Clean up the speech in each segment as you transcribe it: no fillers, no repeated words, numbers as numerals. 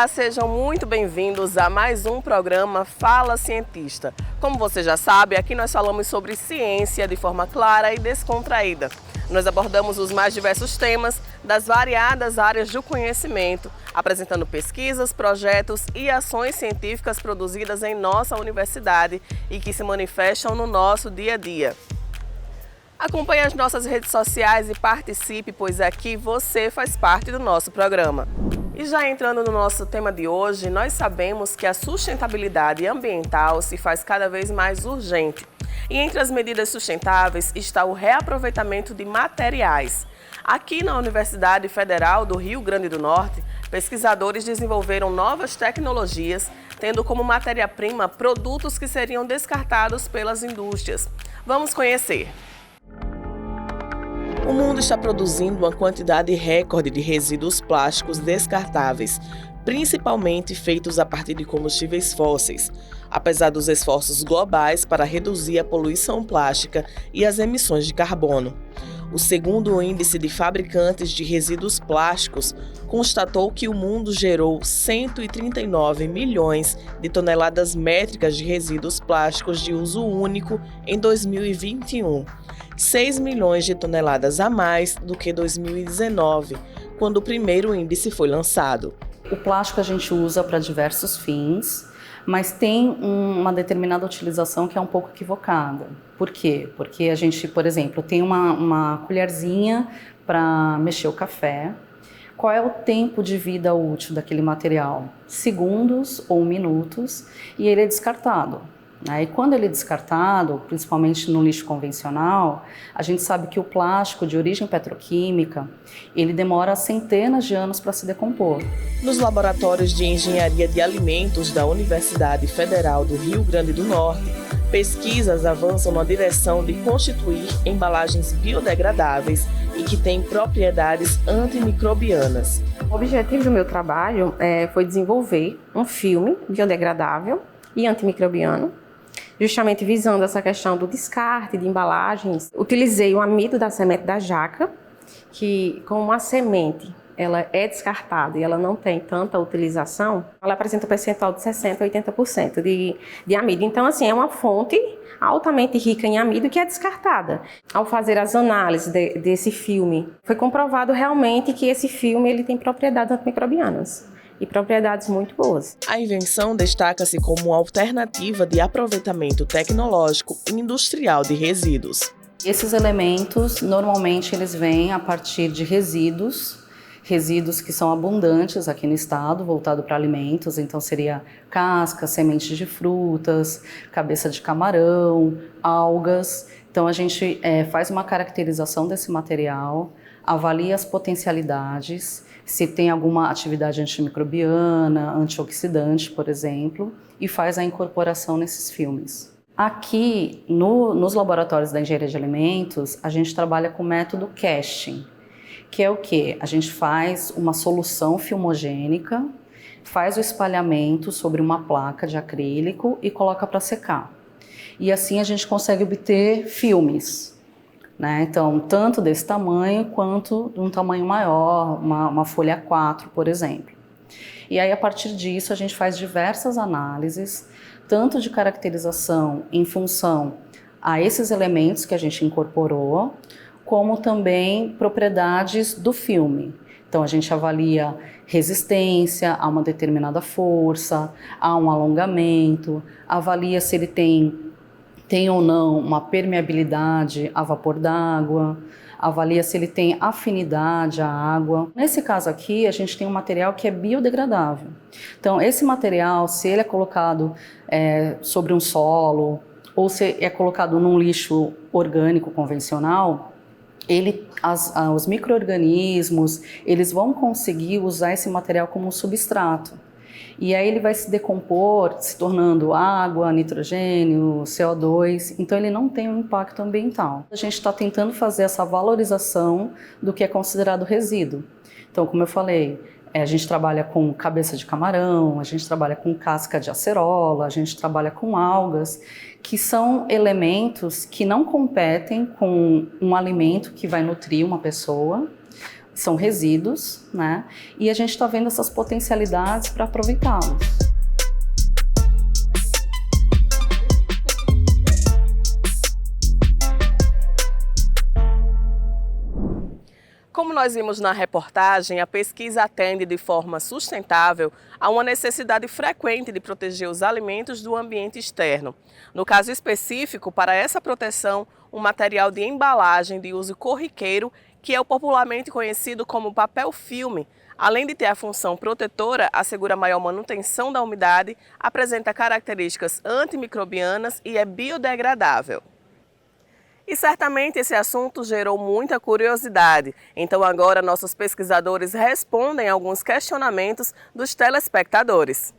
Olá, sejam muito bem-vindos a mais um programa Fala Cientista. Como você já sabe, aqui nós falamos sobre ciência de forma clara e descontraída. Nós abordamos os mais diversos temas das variadas áreas do conhecimento, apresentando pesquisas, projetos e ações científicas produzidas em nossa universidade e que se manifestam no nosso dia a dia. Acompanhe as nossas redes sociais e participe, pois aqui você faz parte do nosso programa. E já entrando no nosso tema de hoje, nós sabemos que a sustentabilidade ambiental se faz cada vez mais urgente. E entre as medidas sustentáveis está o reaproveitamento de materiais. Aqui na Universidade Federal do Rio Grande do Norte, pesquisadores desenvolveram novas tecnologias, tendo como matéria-prima produtos que seriam descartados pelas indústrias. Vamos conhecer. O mundo está produzindo uma quantidade recorde de resíduos plásticos descartáveis, principalmente feitos a partir de combustíveis fósseis. Apesar dos esforços globais para reduzir a poluição plástica e as emissões de carbono. O segundo índice de fabricantes de resíduos plásticos constatou que o mundo gerou 139 milhões de toneladas métricas de resíduos plásticos de uso único em 2021, 6 milhões de toneladas a mais do que 2019, quando o primeiro índice foi lançado. O plástico a gente usa para diversos fins, mas tem uma determinada utilização que é um pouco equivocada. Por quê? Porque a gente, por exemplo, tem uma colherzinha para mexer o café. Qual é o tempo de vida útil daquele material? Segundos ou minutos, e ele é descartado. E quando ele é descartado, principalmente no lixo convencional, a gente sabe que o plástico de origem petroquímica, ele demora centenas de anos para se decompor. Nos laboratórios de engenharia de alimentos da Universidade Federal do Rio Grande do Norte, pesquisas avançam na direção de constituir embalagens biodegradáveis e que têm propriedades antimicrobianas. O objetivo do meu trabalho foi desenvolver um filme biodegradável e antimicrobiano, justamente visando essa questão do descarte de embalagens. Utilizei o amido da semente da jaca, que como a semente ela é descartada e ela não tem tanta utilização, ela apresenta um percentual de 60% a 80% de amido. Então, assim, é uma fonte altamente rica em amido que é descartada. Ao fazer as análises desse filme, foi comprovado realmente que esse filme ele tem propriedades antimicrobianas. E propriedades muito boas. A invenção destaca-se como uma alternativa de aproveitamento tecnológico e industrial de resíduos. Esses elementos, normalmente, eles vêm a partir de resíduos que são abundantes aqui no estado, voltado para alimentos, então seria casca, sementes de frutas, cabeça de camarão, algas. Então a gente faz uma caracterização desse material, avalia as potencialidades, se tem alguma atividade antimicrobiana, antioxidante, por exemplo, e faz a incorporação nesses filmes. Aqui, nos laboratórios da engenharia de alimentos, a gente trabalha com o método casting, que é o quê? A gente faz uma solução filmogênica, faz o espalhamento sobre uma placa de acrílico e coloca para secar. E assim a gente consegue obter filmes. Então, tanto desse tamanho quanto de um tamanho maior, uma folha A4, por exemplo. E aí, a partir disso, a gente faz diversas análises, tanto de caracterização em função a esses elementos que a gente incorporou, como também propriedades do filme. Então, a gente avalia resistência a uma determinada força, a um alongamento, avalia se ele tem ou não uma permeabilidade a vapor d'água, avalia se ele tem afinidade à água. Nesse caso aqui, a gente tem um material que é biodegradável. Então, esse material, se ele é colocado sobre um solo ou se é colocado num lixo orgânico convencional, os micro-organismos, eles vão conseguir usar esse material como um substrato. E aí ele vai se decompor, se tornando água, nitrogênio, CO2, então ele não tem um impacto ambiental. A gente está tentando fazer essa valorização do que é considerado resíduo. Então, como eu falei, a gente trabalha com cabeça de camarão, a gente trabalha com casca de acerola, a gente trabalha com algas, que são elementos que não competem com um alimento que vai nutrir uma pessoa, são resíduos, né? E a gente está vendo essas potencialidades para aproveitá-los. Como nós vimos na reportagem, a pesquisa atende de forma sustentável a uma necessidade frequente de proteger os alimentos do ambiente externo. No caso específico, para essa proteção, um material de embalagem de uso corriqueiro, que é o popularmente conhecido como papel filme, além de ter a função protetora, assegura maior manutenção da umidade, apresenta características antimicrobianas e é biodegradável. E certamente esse assunto gerou muita curiosidade. Então agora nossos pesquisadores respondem alguns questionamentos dos telespectadores.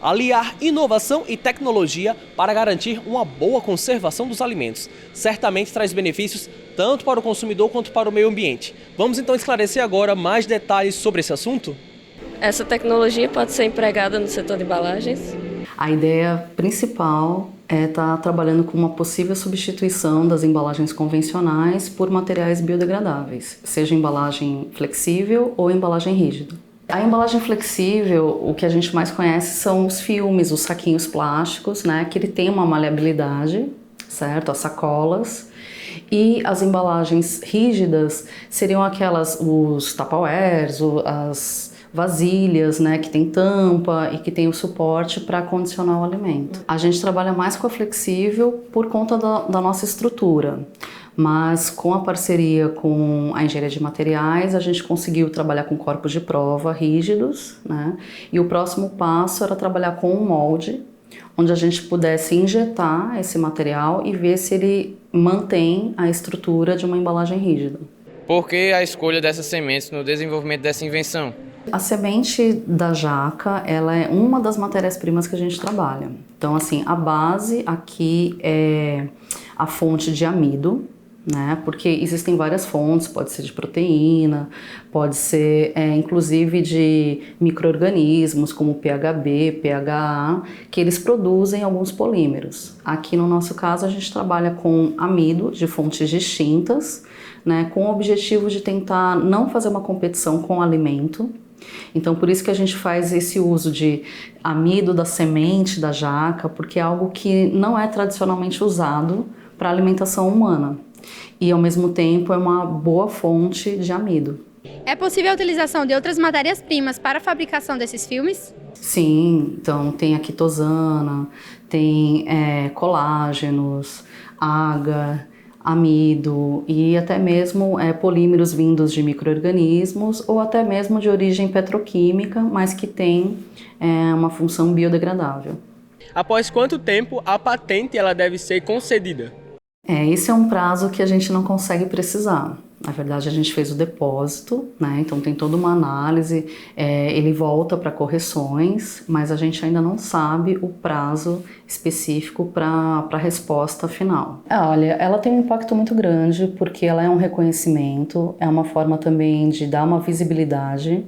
Aliar inovação e tecnologia para garantir uma boa conservação dos alimentos. Certamente traz benefícios tanto para o consumidor quanto para o meio ambiente. Vamos então esclarecer agora mais detalhes sobre esse assunto? Essa tecnologia pode ser empregada no setor de embalagens? A ideia principal é estar trabalhando com uma possível substituição das embalagens convencionais por materiais biodegradáveis, seja embalagem flexível ou embalagem rígida. A embalagem flexível, o que a gente mais conhece são os filmes, os saquinhos plásticos, né, que ele tem uma maleabilidade, certo? As sacolas. E as embalagens rígidas seriam os tupperwares, as vasilhas, né, que tem tampa e que tem o suporte para condicionar o alimento. A gente trabalha mais com a flexível por conta da nossa estrutura, mas com a parceria com a engenharia de materiais, a gente conseguiu trabalhar com corpos de prova rígidos, né, e o próximo passo era trabalhar com um molde, onde a gente pudesse injetar esse material e ver se ele mantém a estrutura de uma embalagem rígida. Por que a escolha dessas sementes no desenvolvimento dessa invenção? A semente da jaca, ela é uma das matérias-primas que a gente trabalha. Então, assim, a base aqui é a fonte de amido, né? Porque existem várias fontes, pode ser de proteína, pode ser inclusive de micro-organismos como PHB, PHA, que eles produzem alguns polímeros. Aqui no nosso caso a gente trabalha com amido de fontes distintas, né? Com o objetivo de tentar não fazer uma competição com o alimento. Então por isso que a gente faz esse uso de amido da semente da jaca, porque é algo que não é tradicionalmente usado para alimentação humana. E ao mesmo tempo é uma boa fonte de amido. É possível a utilização de outras matérias-primas para a fabricação desses filmes? Sim, então tem a quitosana, tem colágenos, agar, amido e até mesmo polímeros vindos de micro-organismos ou até mesmo de origem petroquímica, mas que tem uma função biodegradável. Após quanto tempo a patente ela deve ser concedida? Esse é um prazo que a gente não consegue precisar. Na verdade, a gente fez o depósito, né? Então tem toda uma análise, ele volta para correções, mas a gente ainda não sabe o prazo específico para a resposta final. Olha, ela tem um impacto muito grande porque ela é um reconhecimento, é uma forma também de dar uma visibilidade,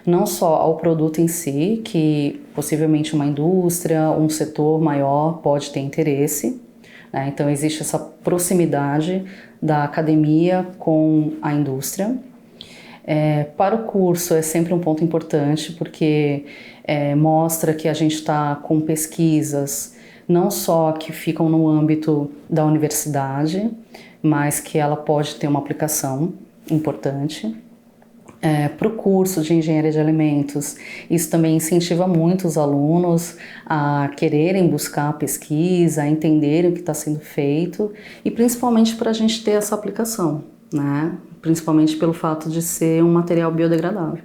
não só ao produto em si, que possivelmente uma indústria, um setor maior pode ter interesse, né? Então existe essa proximidade da academia com a indústria. Para o curso é sempre um ponto importante porque mostra que a gente está com pesquisas não só que ficam no âmbito da universidade, mas que ela pode ter uma aplicação importante. Para o curso de engenharia de alimentos, isso também incentiva muito os alunos a quererem buscar a pesquisa, a entenderem o que está sendo feito e principalmente para a gente ter essa aplicação, né? Principalmente pelo fato de ser um material biodegradável.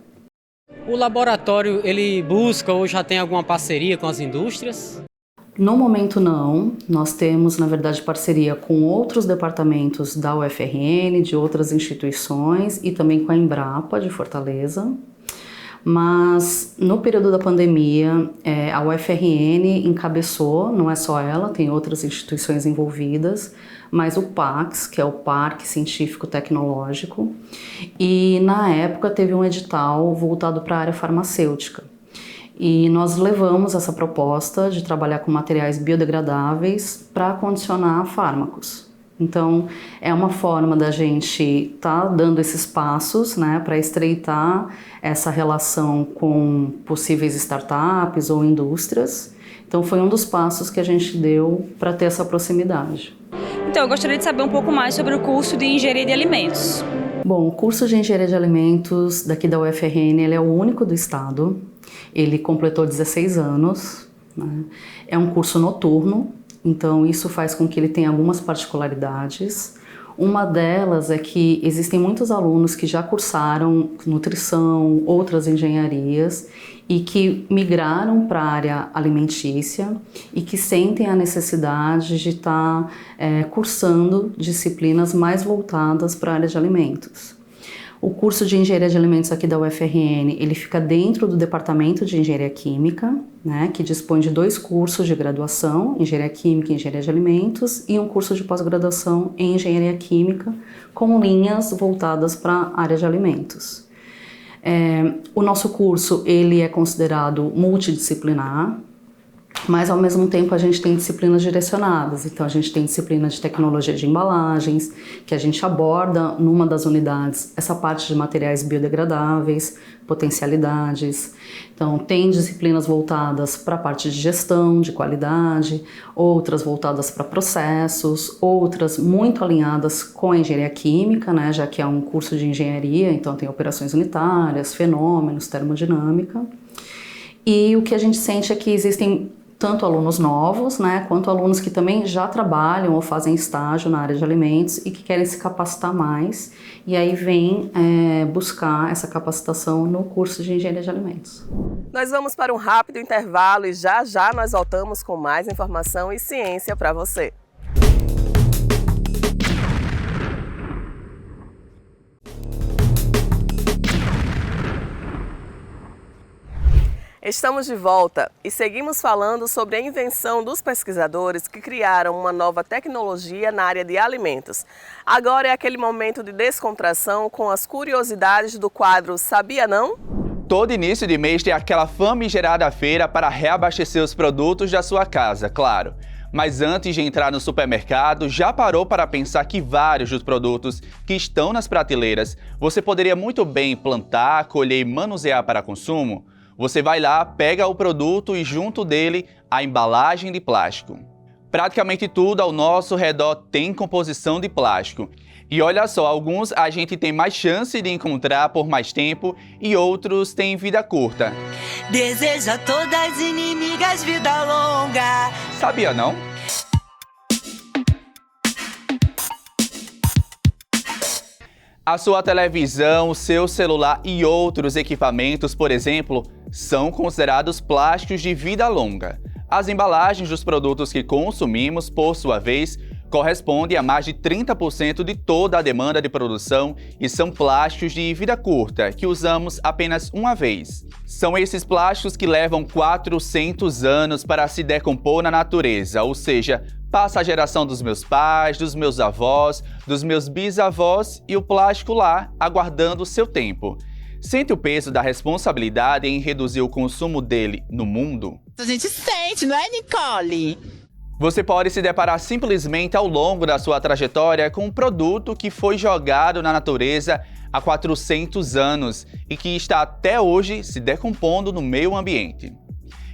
O laboratório ele busca ou já tem alguma parceria com as indústrias? No momento não, nós temos na verdade parceria com outros departamentos da UFRN, de outras instituições e também com a Embrapa de Fortaleza, mas no período da pandemia a UFRN encabeçou, não é só ela, tem outras instituições envolvidas, mas o PAX, que é o Parque Científico Tecnológico, e na época teve um edital voltado para a área farmacêutica. E nós levamos essa proposta de trabalhar com materiais biodegradáveis para condicionar fármacos. Então, é uma forma da gente estar dando esses passos, né, para estreitar essa relação com possíveis startups ou indústrias. Então, foi um dos passos que a gente deu para ter essa proximidade. Então, eu gostaria de saber um pouco mais sobre o curso de Engenharia de Alimentos. Bom, o curso de Engenharia de Alimentos daqui da UFRN, ele é o único do estado. Ele completou 16 anos, né? É um curso noturno, então isso faz com que ele tenha algumas particularidades. Uma delas é que existem muitos alunos que já cursaram nutrição, outras engenharias e que migraram para a área alimentícia e que sentem a necessidade de estar cursando disciplinas mais voltadas para a área de alimentos. O curso de Engenharia de Alimentos aqui da UFRN, ele fica dentro do Departamento de Engenharia Química, né, que dispõe de 2 cursos de graduação, Engenharia Química e Engenharia de Alimentos, e um curso de pós-graduação em Engenharia Química, com linhas voltadas para a área de alimentos. O nosso curso, ele é considerado multidisciplinar, mas ao mesmo tempo a gente tem disciplinas direcionadas. Então a gente tem disciplina de tecnologia de embalagens, que a gente aborda numa das unidades essa parte de materiais biodegradáveis, potencialidades. Então tem disciplinas voltadas para a parte de gestão, de qualidade, outras voltadas para processos, outras muito alinhadas com a engenharia química, né, já que é um curso de engenharia, então tem operações unitárias, fenômenos, termodinâmica. E o que a gente sente é que existem tanto alunos novos, né, quanto alunos que também já trabalham ou fazem estágio na área de alimentos e que querem se capacitar mais, e aí vem buscar essa capacitação no curso de Engenharia de Alimentos. Nós vamos para um rápido intervalo e já já nós voltamos com mais informação e ciência para você. Estamos de volta e seguimos falando sobre a invenção dos pesquisadores que criaram uma nova tecnologia na área de alimentos. Agora é aquele momento de descontração com as curiosidades do quadro Sabia Não? Todo início de mês tem aquela famigerada feira para reabastecer os produtos da sua casa, claro. Mas antes de entrar no supermercado, já parou para pensar que vários dos produtos que estão nas prateleiras você poderia muito bem plantar, colher e manusear para consumo? Você vai lá, pega o produto e junto dele a embalagem de plástico. Praticamente tudo ao nosso redor tem composição de plástico. E olha só, alguns a gente tem mais chance de encontrar por mais tempo e outros têm vida curta. Desejo a todas as inimigas vida longa. Sabia não? A sua televisão, o seu celular e outros equipamentos, por exemplo, são considerados plásticos de vida longa. As embalagens dos produtos que consumimos, por sua vez, correspondem a mais de 30% de toda a demanda de produção e são plásticos de vida curta, que usamos apenas uma vez. São esses plásticos que levam 400 anos para se decompor na natureza, ou seja, passa a geração dos meus pais, dos meus avós, dos meus bisavós e o plástico lá, aguardando o seu tempo. Sente o peso da responsabilidade em reduzir o consumo dele no mundo? A gente sente, não é, Nicole? Você pode se deparar simplesmente ao longo da sua trajetória com um produto que foi jogado na natureza há 400 anos e que está até hoje se decompondo no meio ambiente.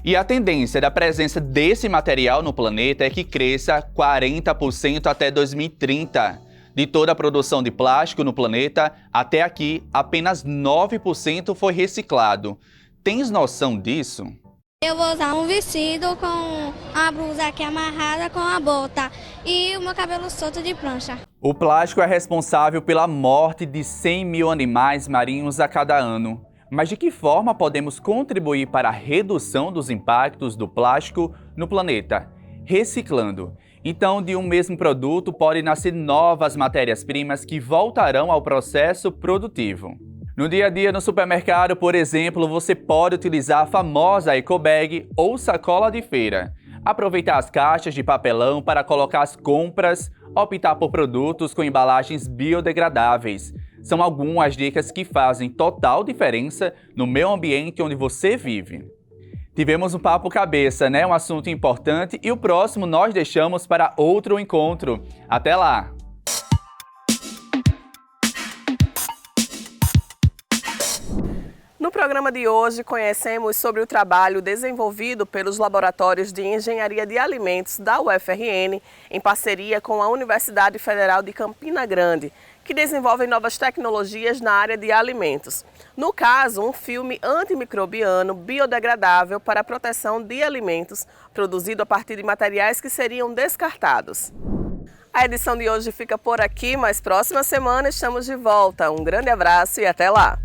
E a tendência da presença desse material no planeta é que cresça 40% até 2030. De toda a produção de plástico no planeta, até aqui, apenas 9% foi reciclado. Tens noção disso? Eu vou usar um vestido com a blusa aqui amarrada com a bota e o meu cabelo solto de prancha. O plástico é responsável pela morte de 100 mil animais marinhos a cada ano. Mas de que forma podemos contribuir para a redução dos impactos do plástico no planeta? Reciclando. Então, de um mesmo produto podem nascer novas matérias-primas que voltarão ao processo produtivo. No dia a dia no supermercado, por exemplo, você pode utilizar a famosa ecobag ou sacola de feira. Aproveitar as caixas de papelão para colocar as compras, optar por produtos com embalagens biodegradáveis. São algumas dicas que fazem total diferença no meio ambiente onde você vive. Tivemos um papo cabeça, né? Um assunto importante e o próximo nós deixamos para outro encontro. Até lá! No programa de hoje, conhecemos sobre o trabalho desenvolvido pelos laboratórios de engenharia de alimentos da UFRN, em parceria com a Universidade Federal de Campina Grande, que desenvolvem novas tecnologias na área de alimentos. No caso, um filme antimicrobiano biodegradável para a proteção de alimentos, produzido a partir de materiais que seriam descartados. A edição de hoje fica por aqui, mas próxima semana estamos de volta. Um grande abraço e até lá!